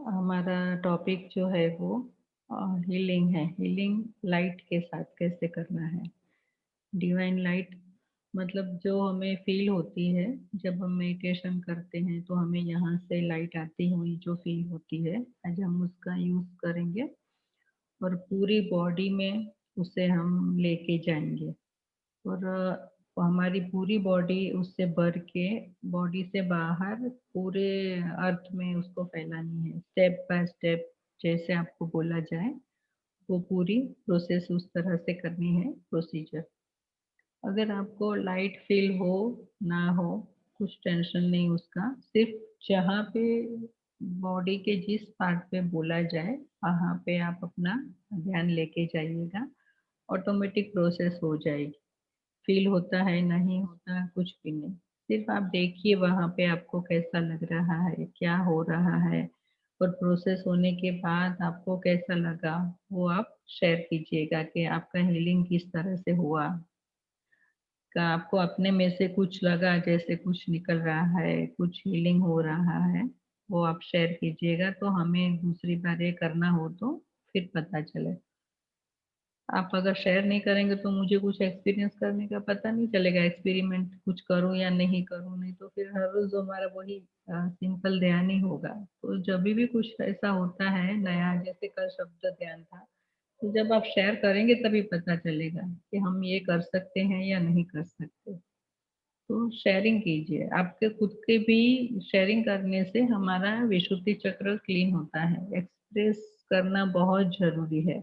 हमारा टॉपिक जो है वो हीलिंग है। हीलिंग लाइट के साथ कैसे करना है। डिवाइन लाइट मतलब जो हमें फील होती है जब हम मेडिटेशन करते हैं तो हमें यहाँ से लाइट आती हुई जो फील होती है, आज हम उसका यूज़ करेंगे और पूरी बॉडी में उसे हम लेके जाएंगे। और हमारी पूरी बॉडी उससे भर के बॉडी से बाहर पूरे अर्थ में उसको फैलानी है, स्टेप बाय स्टेप। जैसे आपको बोला जाए वो पूरी प्रोसेस उस तरह से करनी है, प्रोसीजर। अगर आपको लाइट फील हो ना हो, कुछ टेंशन नहीं उसका। सिर्फ जहाँ पे बॉडी के जिस पार्ट पे बोला जाए वहाँ पे आप अपना ध्यान लेके जाइएगा, ऑटोमेटिक प्रोसेस हो जाएगी। फ़ील होता है, नहीं होता, कुछ भी नहीं। सिर्फ़ आप देखिए वहाँ पे आपको कैसा लग रहा है, क्या हो रहा है और प्रोसेस होने के बाद आपको कैसा लगा, वो आप शेयर कीजिएगा कि आपका हीलिंग किस तरह से हुआ। का आपको अपने में से कुछ लगा जैसे कुछ निकल रहा है, कुछ हीलिंग हो रहा है, वो आप शेयर कीजिएगा तो हमें दूसरी बार ये करना हो तो फिर पता चले। आप अगर शेयर नहीं करेंगे तो मुझे कुछ एक्सपीरियंस करने का पता नहीं चलेगा, एक्सपेरिमेंट कुछ करूँ या नहीं करूँ, नहीं तो फिर हर रोज़ हमारा वही सिंपल ध्यान ही होगा। तो जभी भी कुछ ऐसा होता है नया, जैसे कल शब्द ध्यान था, तो जब आप शेयर करेंगे तभी पता चलेगा कि हम ये कर सकते हैं या नहीं कर सकते। तो शेयरिंग कीजिए, आपके खुद के भी शेयरिंग करने से हमारा विशुद्धि चक्र क्लीन होता है, एक्सप्रेस करना बहुत ज़रूरी है।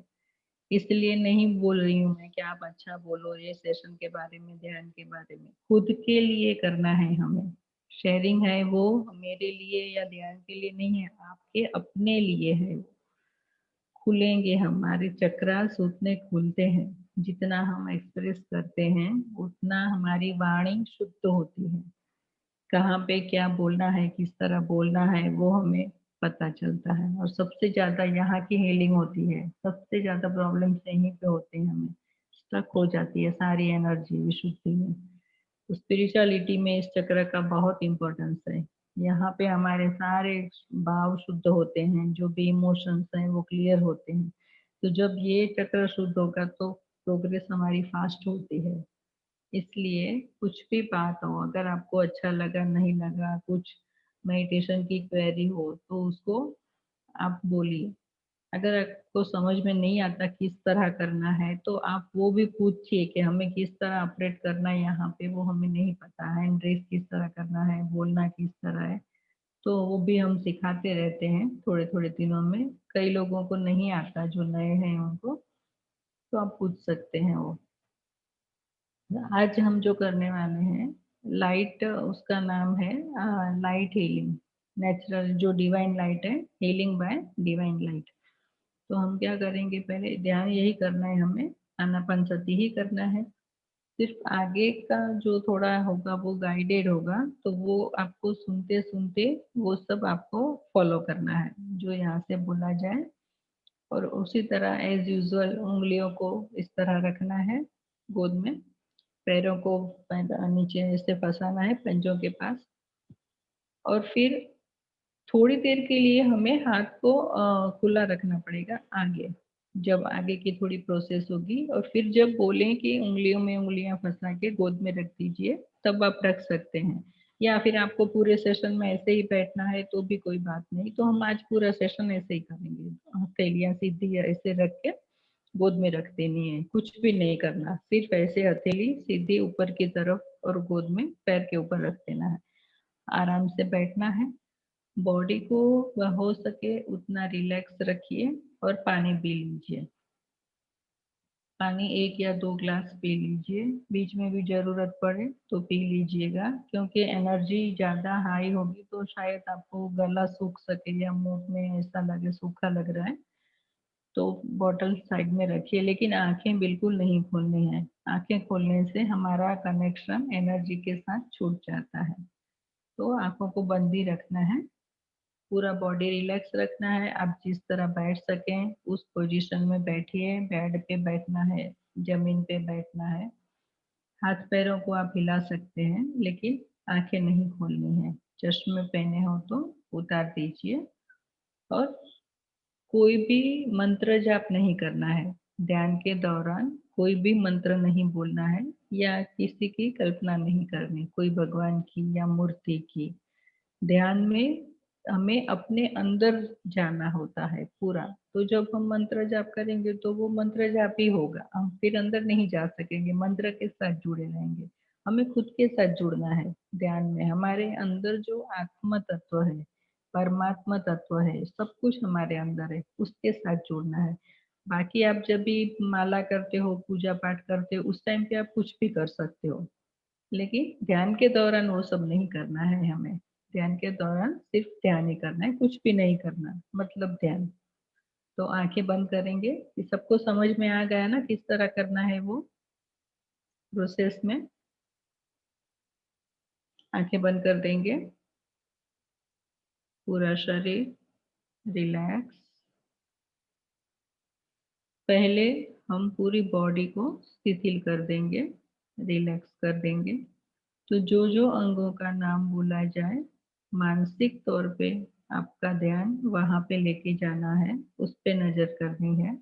इसलिए नहीं बोल रही हूँ मैं कि आप अच्छा बोलो ये सेशन के बारे में, ध्यान के बारे में। खुद के लिए करना है हमें। शेयरिंग है वो मेरे लिए या ध्यान के लिए नहीं है, आपके अपने लिए है वो। खुलेंगे हमारे चक्रास उतने खुलते हैं, जितना हम एक्सप्रेस करते हैं, उतना हमारी वाणी शुद्ध होती है। कहाँ पे क्या बोलना है, किस तरह बोलना है, वो हमें पता चलता है और सबसे ज़्यादा यहाँ की हीलिंग होती है। सबसे ज़्यादा प्रॉब्लम्स यहीं पे होते हैं हमें, स्टक हो जाती है सारी एनर्जी विशुद्धि में। तो स्पिरिचुअलिटी में इस चक्र का बहुत इम्पोर्टेंस है। यहाँ पे हमारे सारे भाव शुद्ध होते हैं, जो भी इमोशंस हैं वो क्लियर होते हैं। तो जब ये चक्र शुद्ध होगा तो प्रोग्रेस हमारी फास्ट होती है। इसलिए कुछ भी बात हो, अगर आपको अच्छा लगा, नहीं लगा, कुछ मेडिटेशन की क्वेरी हो, तो उसको आप बोलिए। अगर आपको समझ में नहीं आता किस तरह करना है, तो आप वो भी पूछिए कि हमें किस तरह ऑपरेट करना है यहाँ पे, वो हमें नहीं पता है। हैंड रेज़ किस तरह करना है, बोलना किस तरह है, तो वो भी हम सिखाते रहते हैं थोड़े-थोड़े दिनों में। कई लोगों को नहीं आता, जो नए हैं उनको, तो आप पूछ सकते हैं वो। आज हम जो करने वाले हैं, लाइट उसका नाम है लाइट हीलिंग। नेचुरल जो डिवाइन लाइट है, हीलिंग बाय डिवाइन लाइट। तो हम क्या करेंगे, पहले ध्यान यही करना है हमें, आनापानसती ही करना है। सिर्फ आगे का जो थोड़ा होगा वो गाइडेड होगा, तो वो आपको सुनते-सुनते वो सब आपको फॉलो करना है, जो यहाँ से बोला जाए। और उसी तरह एज़ यूजुअल उँगलियों को इस तरह रखना है गोद में। पैरों को नीचे ऐसे फँसाना है पंजों के पास और फिर थोड़ी देर के लिए हमें हाथ को खुला रखना पड़ेगा आगे, जब आगे की थोड़ी प्रोसेस होगी और फिर जब बोलें कि उँगलियों में उँगलियाँ फँसा के गोद में रख दीजिए, तब आप रख सकते हैं। या फिर आपको पूरे सेशन में ऐसे ही बैठना है तो भी कोई बात नहीं, तो हम आज पूरा सेशन ऐसे ही करेंगे। हथेलियाँ सीधी ऐसे रख के गोद में रख देनी है, कुछ भी नहीं करना, सिर्फ ऐसे हथेली सीधी ऊपर की तरफ और गोद में पैर के ऊपर रख देना है। आराम से बैठना है, बॉडी को हो सके उतना रिलैक्स रखिए और पानी पी लीजिए। पानी 1 या 2 ग्लास पी लीजिए, बीच में भी ज़रूरत पड़े तो पी लीजिएगा, क्योंकि एनर्जी ज़्यादा हाई होगी तो शायद आपको गला सूख सके या मुँह में ऐसा लगे सूखा लग रहा है। तो बॉटल साइड में रखिए, लेकिन आँखें बिल्कुल नहीं खोलनी है। आँखें खोलने से हमारा कनेक्शन एनर्जी के साथ छूट जाता है। तो आँखों को बंद ही रखना है, पूरा बॉडी रिलैक्स रखना है। आप जिस तरह बैठ सकें उस पोजीशन में बैठिए, बेड पे बैठना है, ज़मीन पे बैठना है। हाथ-पैरों को आप हिला सकते हैं, लेकिन आँखें नहीं खोलनी है। चश्मे पहने हो तो उतार दीजिए और कोई भी मंत्र जाप नहीं करना है। ध्यान के दौरान कोई भी मंत्र नहीं बोलना है या किसी की कल्पना नहीं करनी, कोई भगवान की या मूर्ति की। ध्यान में हमें अपने अंदर जाना होता है पूरा। तो जब हम मंत्र जाप करेंगे तो वो मंत्र जाप ही होगा। हम फिर अंदर नहीं जा सकेंगे, मंत्र के साथ जुड़े रहेंगे। हमें खुद के साथ जुड़ना है ध्यान में। हमारे अंदर जो आत्म तत्व है, परमात्मा तत्व है, सब कुछ हमारे अंदर है, उसके साथ जुड़ना है। बाकी आप जब भी माला करते हो, पूजा पाठ करते हो, उस टाइम पे आप कुछ भी कर सकते हो। लेकिन ध्यान के दौरान वो सब नहीं करना है हमें। ध्यान के दौरान सिर्फ ध्यान ही करना है, कुछ भी नहीं करना, मतलब ध्यान। तो आंखें बंद करेंगे। ये सबको समझ में आ गया ना किस तरह करना है वो प्रोसेस में? आंखें बंद कर देंगे। पूरा शरीर रिलैक्स। पहले हम पूरी बॉडी को शिथिल कर देंगे, रिलैक्स कर देंगे। तो जो जो अंगों का नाम बोला जाए, मानसिक तौर पे आपका ध्यान वहां पे लेके जाना है, उस पे नजर करनी है।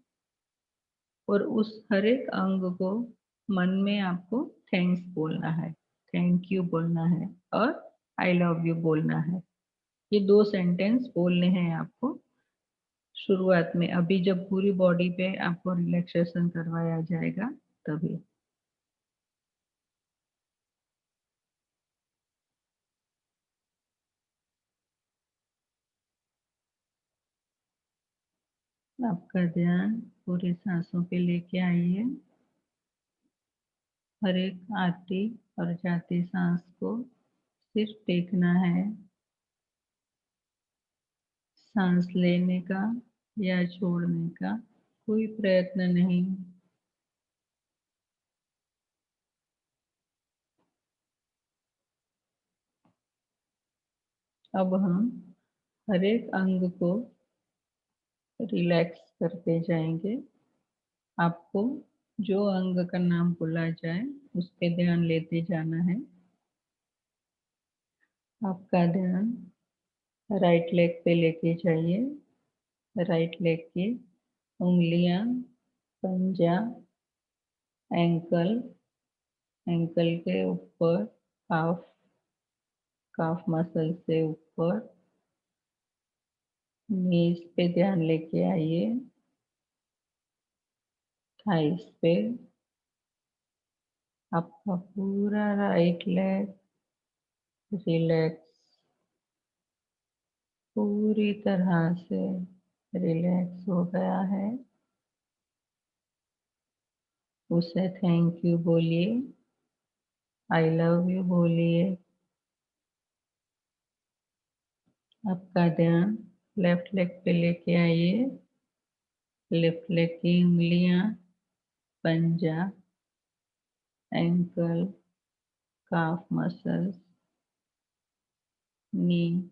और उस हर एक अंग को मन में आपको थैंक्स बोलना है, थैंक यू बोलना है और आई लव यू बोलना है। ये दो सेंटेंस बोलने हैं आपको शुरुआत में, अभी जब पूरी बॉडी पे आपको रिलैक्सेशन करवाया जाएगा तभी। आपका ध्यान पूरी सांसों पे लेके आइए। हर एक आती और जाती सांस को सिर्फ देखना है, सांस लेने का या छोड़ने का कोई प्रयत्न नहीं। अब हम हर एक अंग को रिलैक्स करते जाएंगे। आपको जो अंग का नाम बोला जाए उस पे ध्यान लेते जाना है। आपका ध्यान राइट लेग पे लेके जाइए। राइट लेग की उंगलियां, पंजा, एंकल, एंकल के ऊपर, काफ, काफ मसल से ऊपर, नीज पे ध्यान लेके आइए। थाइस पे आपका पूरा राइट लेग रिलैक्स, पूरी तरह से रिलैक्स हो गया है। उसे थैंक यू बोलिए, आई लव यू बोलिए। आपका ध्यान लेफ्ट लेग पे लेके आइए। लेफ्ट लेग की उंगलियां, पंजा, एंकल, काफ मसल्स, नी,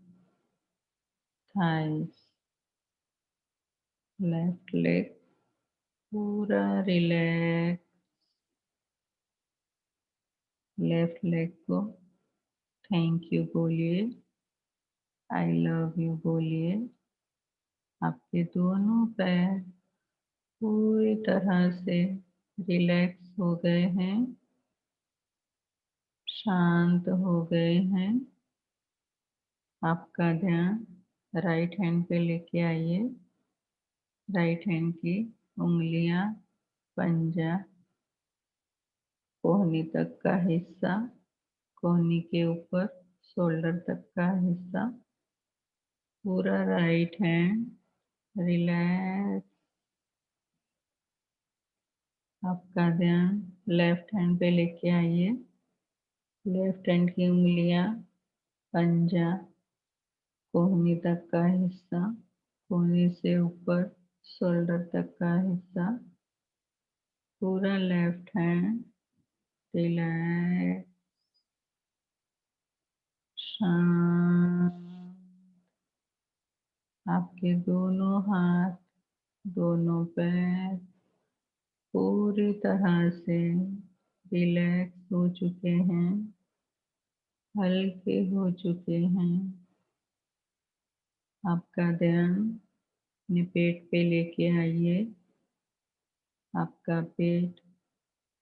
थाइस, लेफ्ट लेग पूरा रिलैक्स। लेफ्ट लेग को थैंक यू बोलिए, आई लव यू बोलिए। आपके दोनों पैर पूरी तरह से रिलैक्स हो गए हैं, शांत हो गए हैं। आपका ध्यान राइट हैंड पे लेके आइए। राइट हैंड की उंगलियां, पंजा, कोहनी तक का हिस्सा, कोहनी के ऊपर शोल्डर तक का हिस्सा, पूरा राइट हैंड रिलैक्स। आपका ध्यान लेफ्ट हैंड पे लेके आइए। लेफ्ट हैंड की उंगलियां, पंजा, कोहनी तक का हिस्सा, कोहनी से ऊपर शोल्डर तक का हिस्सा, पूरा लेफ्ट हैंड रिलैक्स, शांत। आपके दोनों हाथ, दोनों पैर पूरी तरह से रिलैक्स हो चुके हैं, हल्के हो चुके हैं। आपका ध्यान अपने पेट पे लेके आइए। आपका पेट,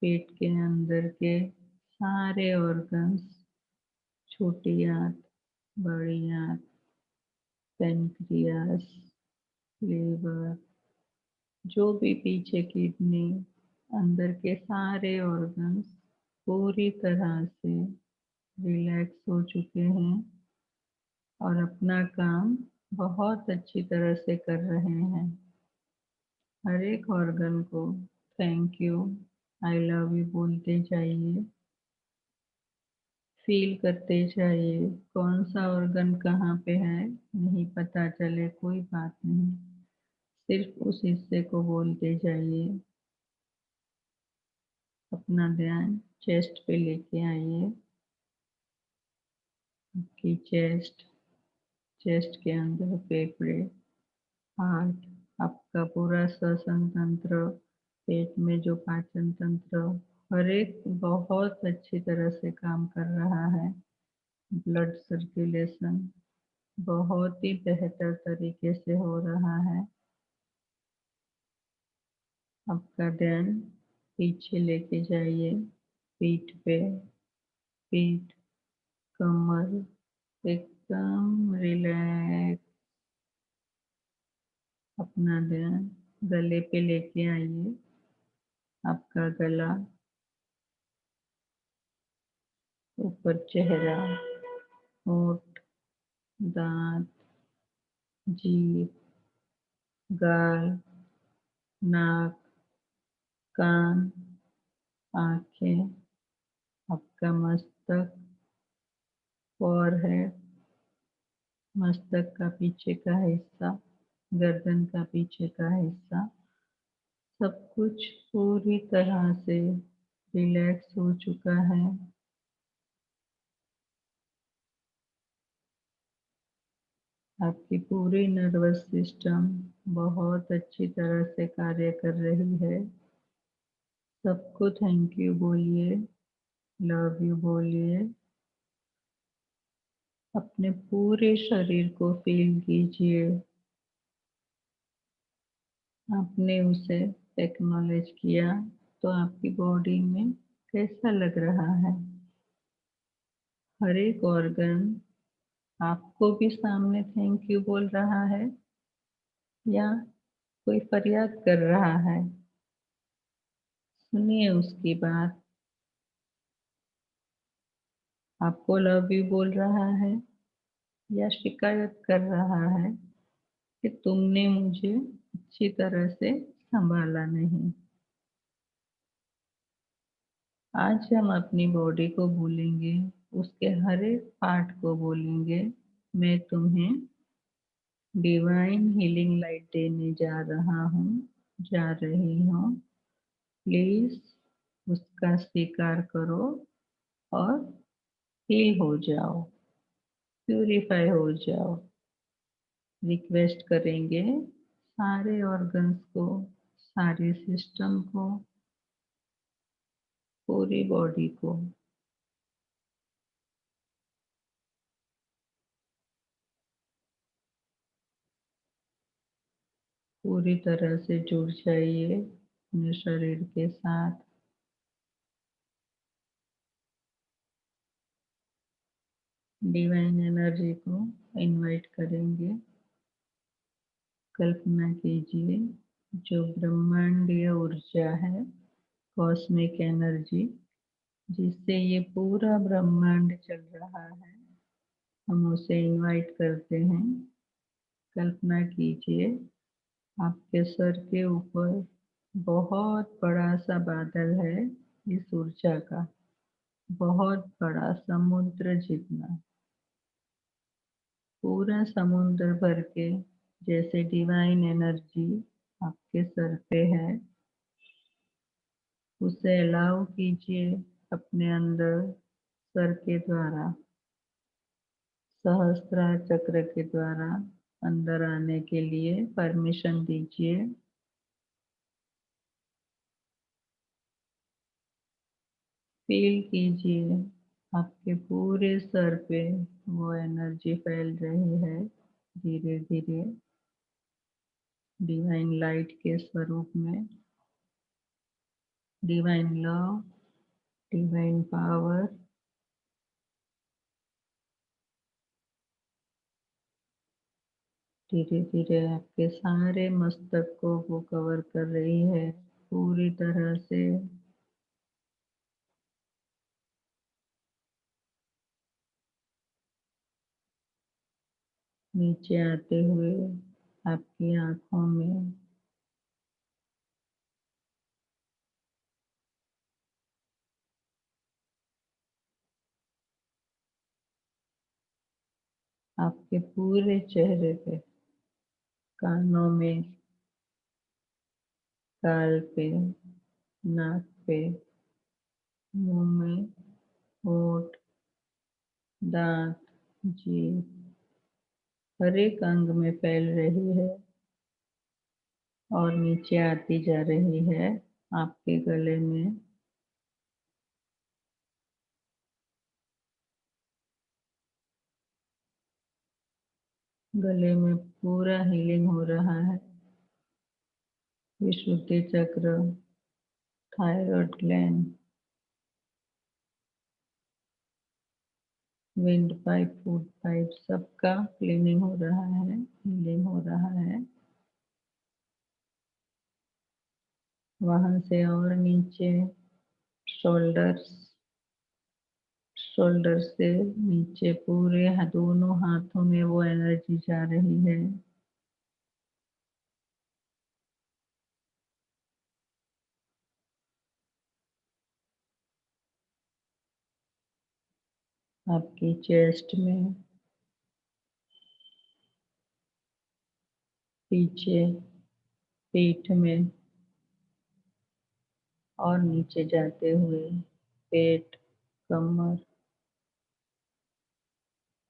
पेट के अंदर के सारे ऑर्गन्स, छोटी आंत, बड़ी आंत, पेनक्रियास, लीवर, जो भी पीछे किडनी, अंदर के सारे ऑर्गन्स पूरी तरह से रिलैक्स हो चुके हैं और अपना काम बहुत अच्छी तरह से कर रहे हैं। हर एक ऑर्गन को thank you, I love you बोलते जाइए। फील करते जाइए कौन सा ऑर्गन कहाँ पे है, नहीं पता चले कोई बात नहीं, सिर्फ उस हिस्से को बोलते जाइए। अपना ध्यान चेस्ट पे लेके आइए। आपकी चेस्ट, चेस्ट के अंदर फेफड़े, हार्ट, आपका पूरा श्वसन तंत्र, पेट में जो पाचन तंत्र, हर एक बहुत अच्छी तरह से काम कर रहा है। ब्लड सर्कुलेशन बहुत ही बेहतर तरीके से हो रहा है। आपका ध्यान पीछे लेके जाइए, पीठ पे, पीठ, कमर एकदम रिलैक्स। अपना ध्यान गले पे लेके आइए। आपका गला, ऊपर चेहरा, होंठ, दांत, जीभ, गाल, नाक, कान, आंखें, आपका मस्तक, फोरहेड, मस्तक का पीछे का हिस्सा, गर्दन का पीछे का हिस्सा, सब कुछ पूरी तरह से रिलैक्स हो चुका है। आपकी पूरी नर्वस सिस्टम बहुत अच्छी तरह से कार्य कर रही है। सबको थैंक यू बोलिए, लव यू बोलिए। अपने पूरे शरीर को फील कीजिए। आपने उसे एक्नॉलेज किया तो आपकी बॉडी में कैसा लग रहा है? हर एक ऑर्गन आपको भी सामने थैंक यू बोल रहा है या कोई फरियाद कर रहा है? सुनिए उसकी बात। आपको लव यू बोल रहा है या शिकायत कर रहा है कि तुमने मुझे अच्छी तरह से संभाला नहीं? आज हम अपनी बॉडी को बोलेंगे, उसके हर एक पार्ट को बोलेंगे, मैं तुम्हें डिवाइन हीलिंग लाइट देने जा रहा हूँ, जा रही हूँ। प्लीज उसका स्वीकार करो और हील हो जाओ, प्यूरिफाई हो जाओ। रिक्वेस्ट करेंगे सारे ऑर्गन्स को, सारे सिस्टम को, पूरी बॉडी को। पूरी तरह से जुड़ जाइए अपने शरीर के साथ। डिवाइन एनर्जी को इनवाइट करेंगे। कल्पना कीजिए जो ब्रह्मांडीय ऊर्जा है, कॉस्मिक एनर्जी, जिससे ये पूरा ब्रह्मांड चल रहा है, हम उसे इनवाइट करते हैं। कल्पना कीजिए आपके सर के ऊपर बहुत बड़ा सा बादल है, इस ऊर्जा का, बहुत बड़ा समुद्र जितना, पूरा समुद्र भर के जैसे डिवाइन एनर्जी आपके सर पे है, उसे अलाउ कीजिए अपने अंदर सर के द्वारा, सहस्त्रार चक्र के द्वारा अंदर आने के लिए परमिशन दीजिए। फील कीजिए आपके पूरे सर पे वो एनर्जी फैल रही है। धीरे धीरे डिवाइन लाइट के स्वरूप में, डिवाइन लव, डिवाइन पावर धीरे धीरे आपके सारे मस्तक को वो कवर कर रही है पूरी तरह से। नीचे आते हुए आपकी आंखों में, आपके पूरे चेहरे पे, कानों में, गाल पे, नाक पे, मुंह में, होठ, दांत, जीभ, हर एक अंग में फैल रही है और नीचे आती जा रही है आपके गले में। गले में पूरा हीलिंग हो रहा है। विशुद्धि चक्र, thyroid gland, wind pipe, food pipe, सबका क्लीनिंग हो रहा है, हीलिंग हो रहा है। वहां से और नीचे शोल्डर्स, शोल्डर से नीचे पूरे दोनों हाथों में वो एनर्जी जा रही है। आपकी चेस्ट में, पीछे, पीठ में और नीचे जाते हुए पेट, कमर,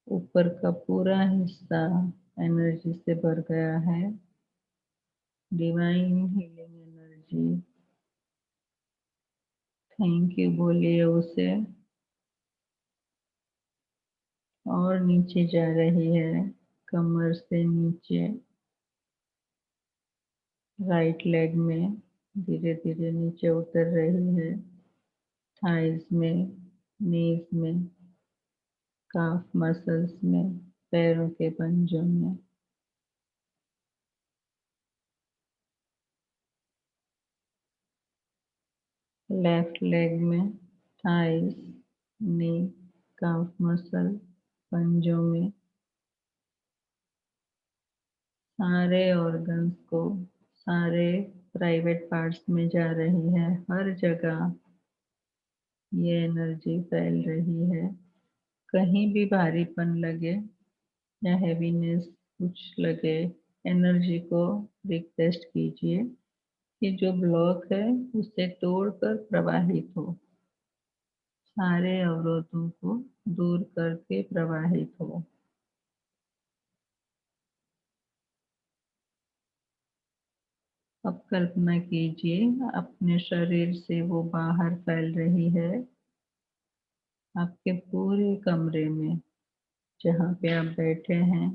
ऊपर का पूरा हिस्सा एनर्जी से भर गया है। Divine healing energy, thank you बोलिए उसे। और नीचे जा रही है, कमर से नीचे, राइट लेग में धीरे धीरे नीचे उतर रही है, थाइज में, नीज में, काफ मसल्स में, पैरों के पंजों में। लेफ्ट लेग में, थाइज, नी, काफ मसल, पंजों में, सारे ऑर्गन्स को, सारे प्राइवेट पार्ट्स में जा रही है। हर जगह ये एनर्जी फैल रही है। कहीं भी भारीपन लगे या हैवीनेस कुछ लगे, एनर्जी को रिक्वेस्ट कीजिए कि जो ब्लॉक है उसे तोड़कर प्रवाहित हो, सारे अवरोधों को दूर करके प्रवाहित हो। अब कल्पना कीजिए अपने शरीर से वो बाहर फैल रही है, आपके पूरे कमरे में, जहाँ पे आप बैठे हैं।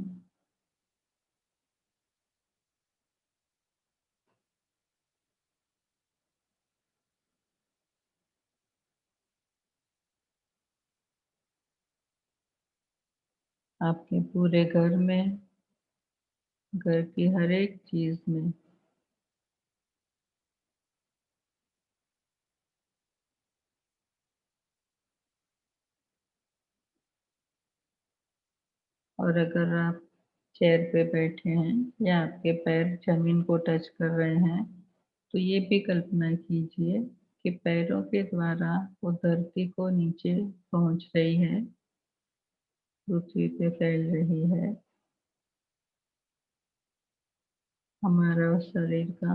आपके पूरे घर में, घर की हर एक चीज में। और अगर आप चेयर पे बैठे हैं या आपके पैर जमीन को टच कर रहे हैं, तो ये भी कल्पना कीजिए कि पैरों के द्वारा वो धरती को नीचे पहुंच रही है, पृथ्वी पे फैल रही है। हमारा शरीर का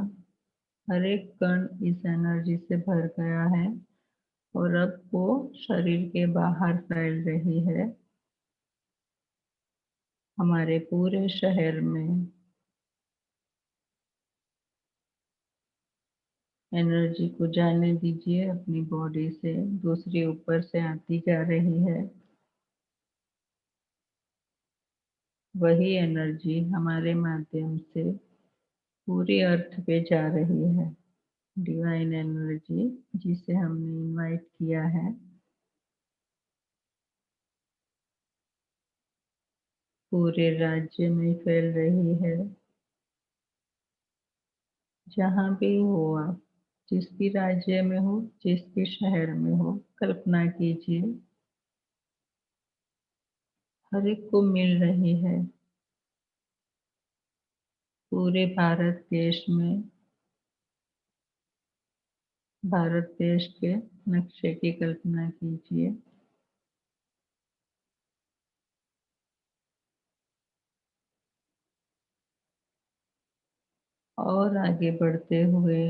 हर एक कण इस एनर्जी से भर गया है और अब वो शरीर के बाहर फैल रही है, हमारे पूरे शहर में। एनर्जी को जाने दीजिए अपनी बॉडी से, दूसरी ऊपर से आती जा रही है। वही एनर्जी हमारे माध्यम से पूरी अर्थ पे जा रही है। डिवाइन एनर्जी जिसे हमने इनवाइट किया है, पूरे राज्य में फैल रही है। जहाँ भी हो आप, जिस भी राज्य में हो, जिस भी शहर में हो, कल्पना कीजिए हर एक को मिल रही है। पूरे भारत देश में, भारत देश के नक्शे की कल्पना कीजिए। और आगे बढ़ते हुए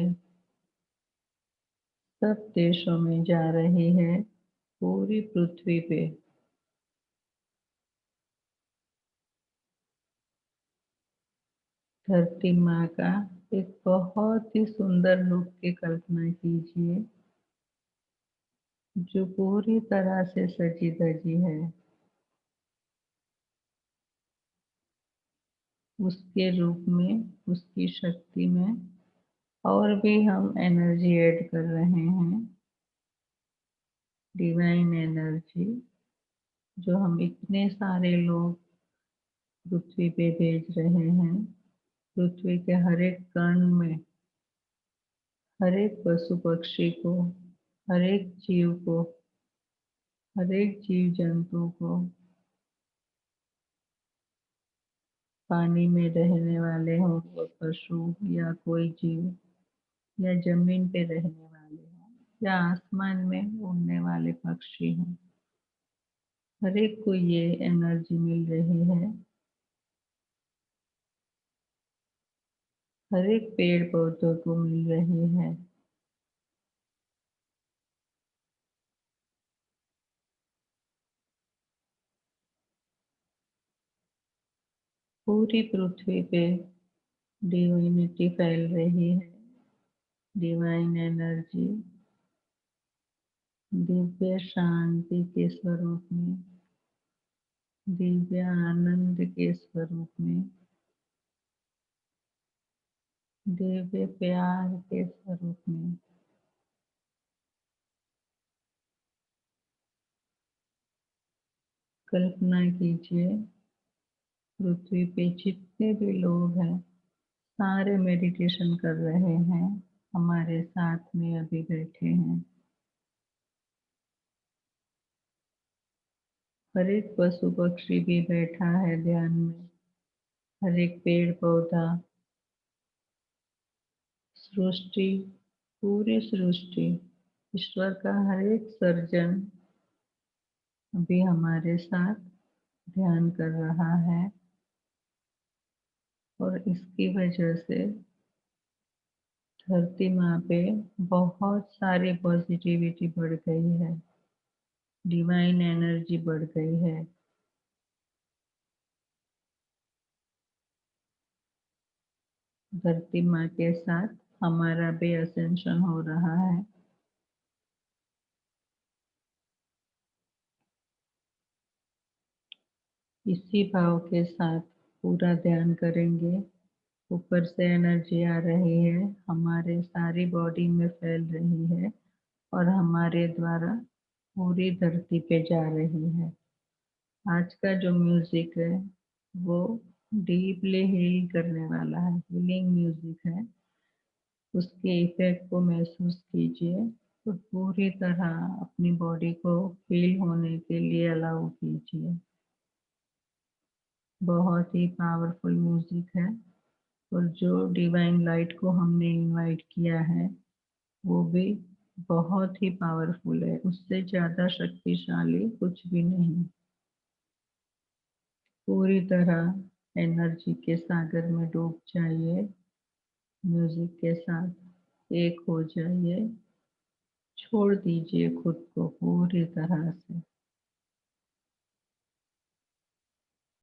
सब देशों में जा रही है, पूरी पृथ्वी पे। धरती माँ का एक बहुत ही सुंदर रूप की कल्पना कीजिए, जो पूरी तरह से सजी धजी है। उसके रूप में, उसकी शक्ति में और भी हम एनर्जी ऐड कर रहे हैं। डिवाइन एनर्जी जो हम इतने सारे लोग पृथ्वी पे भेज रहे हैं। पृथ्वी के हर एक कण में, हर एक पशु पक्षी को, हर एक जीव को, हर एक जीव जंतु को, पानी में रहने वाले हो वो पशु या कोई जीव, या जमीन पे रहने वाले हो, या आसमान में उड़ने वाले पक्षी हो, हर एक को ये एनर्जी मिल रही है। हर एक पेड़ पौधों को मिल रही है। पूरी पृथ्वी पे डिविनिटी फैल रही है। डिवाइन एनर्जी दिव्य शांति के स्वरूप में, दिव्य आनंद के स्वरूप में, दिव्य प्यार के स्वरूप में। कल्पना कीजिए पृथ्वी पे जितने भी लोग हैं सारे मेडिटेशन कर रहे हैं, हमारे साथ में अभी बैठे हैं। हर एक पशु पक्षी भी बैठा है ध्यान में। हर एक पेड़ पौधा, सृष्टि, पूरी सृष्टि, ईश्वर का हर एक सर्जन अभी हमारे साथ ध्यान कर रहा है। और इसकी वजह से धरती माँ पे बहुत सारी पॉजिटिविटी बढ़ गई है, डिवाइन एनर्जी बढ़ गई है। धरती माँ के साथ हमारा भी असेंशन हो रहा है। इसी भाव के साथ पूरा ध्यान करेंगे। ऊपर से एनर्जी आ रही है, हमारे सारी बॉडी में फैल रही है और हमारे द्वारा पूरी धरती पे जा रही है। आज का जो म्यूजिक है वो डीपली हील करने वाला है, हीलिंग म्यूजिक है। उसके इफेक्ट को महसूस कीजिए और पूरी तरह अपनी बॉडी को हील होने के लिए अलाउ कीजिए। बहुत ही पावरफुल म्यूजिक है और जो डिवाइन लाइट को हमने इनवाइट किया है वो भी बहुत ही पावरफुल है, उससे ज़्यादा शक्तिशाली कुछ भी नहीं। पूरी तरह एनर्जी के सागर में डूब जाइए, म्यूजिक के साथ एक हो जाइए, छोड़ दीजिए खुद को पूरी तरह से।